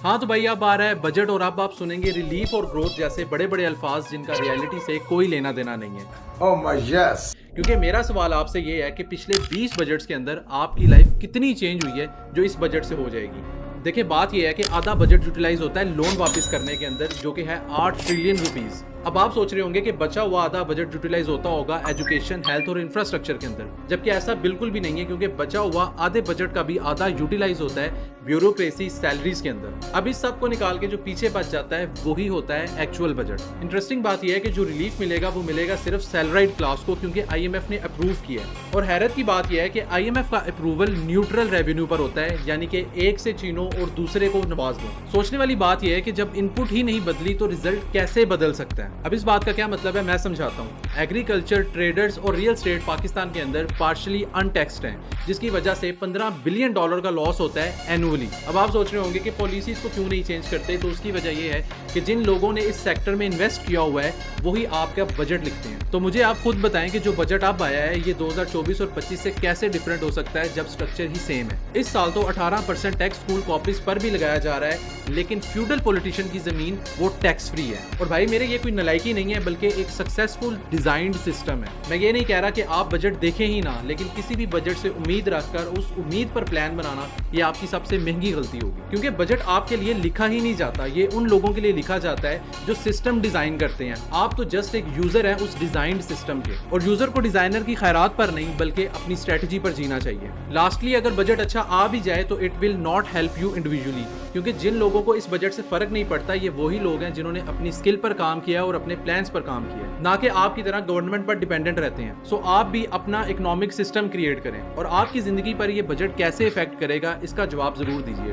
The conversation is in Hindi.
हाँ तो भाई अब आ रहा है बजट और अब आप सुनेंगे रिलीफ और ग्रोथ जैसे बड़े बड़े अल्फाज जिनका रियलिटी से कोई लेना देना नहीं है। Oh my yes. क्योंकि मेरा सवाल आपसे ये है कि पिछले 20 बजट्स के अंदर आपकी लाइफ कितनी चेंज हुई है जो इस बजट से हो जाएगी। देखिए बात ये है कि आधा बजट यूटिलाइज होता है लोन वापस करने के अंदर जो कि है 8 ट्रिलियन रुपीस। अब आप सोच रहे होंगे कि बचा हुआ आधा बजट यूटिलाइज होता होगा एजुकेशन, हेल्थ और इंफ्रास्ट्रक्चर के अंदर, जबकि ऐसा बिल्कुल भी नहीं है क्योंकि बचा हुआ आधे बजट का भी आधा यूटिलाइज होता है ब्यूरोक्रेसी, सैलरीज के अंदर। अब इस सब को निकाल के जो पीछे बच जाता है वही होता है एक्चुअल बजट। इंटरेस्टिंग बात यह है कि जो रिलीफ मिलेगा वो मिलेगा सिर्फ सैलराइड क्लास को क्योंकि आईएमएफ ने अप्रूव किया है। और हैरत की बात यह है कि आईएमएफ का अप्रूवल न्यूट्रल रेवेन्यू पर होता है, यानी कि एक से छीनो और दूसरे को नवाज दो। सोचने वाली बात यह है कि जब इनपुट ही नहीं बदली तो रिजल्ट कैसे बदल सकता है। अब इस बात का क्या मतलब है मैं समझाता हूँ। एग्रीकल्चर, ट्रेडर्स और रियल एस्टेट पाकिस्तान के अंदर पार्शली अनटैक्स्ड हैं, जिसकी वजह से $15 बिलियन का लॉस होता है एनुअली। अब आप सोच रहे होंगे कि पॉलिसीज को क्यों नहीं चेंज करते, तो उसकी वजह यह है कि जिन लोगों ने इस सेक्टर में इन्वेस्ट किया हुआ है वही आपका बजट लिखते हैं। तो मुझे आप खुद बताएं कि जो बजट अब आया है ये 2024 और 25 से कैसे डिफरेंट हो सकता है जब स्ट्रक्चर ही सेम है। इस साल तो 18% टैक्स स्कूल कॉपीज पर भी लगाया जा रहा है, लेकिन फ्यूडल पॉलिटिशियन की जमीन वो टैक्स फ्री है। और भाई मेरे ये कोई नलायकी नहीं है बल्कि एक सक्सेसफुल डिजाइंड सिस्टम है। मैं ये नहीं कह रहा कि आप बजट देखें ही ना, लेकिन किसी भी बजट से उम्मीद रखकर उस उम्मीद पर प्लान बनाना ये आपकी सबसे महंगी गलती होगी। क्योंकि बजट आपके लिए लिखा ही नहीं जाता, ये उन लोगों के लिए लिखा जाता है जो सिस्टम डिजाइन करते हैं। आप तो जस्ट एक यूजर है उस डिजाइंड सिस्टम के, और यूजर को डिजाइनर की खैरात पर नहीं बल्कि अपनी स्ट्रेटजी पर जीना चाहिए। लास्टली अगर बजट अच्छा आ भी जाए तो it will not help you individually, क्योंकि जिन लोगों को इस बजट से फर्क नहीं पड़ता ये वही लोग हैं जिन्होंने अपनी स्किल पर काम किया और अपने प्लान्स पर काम किया, ना कि आपकी तरह गवर्नमेंट पर डिपेंडेंट रहते हैं। सो आप भी अपना इकोनॉमिक सिस्टम क्रिएट करें, और आपकी जिंदगी पर ये बजट कैसे इफेक्ट करेगा इसका जवाब जरूर दीजिएगा।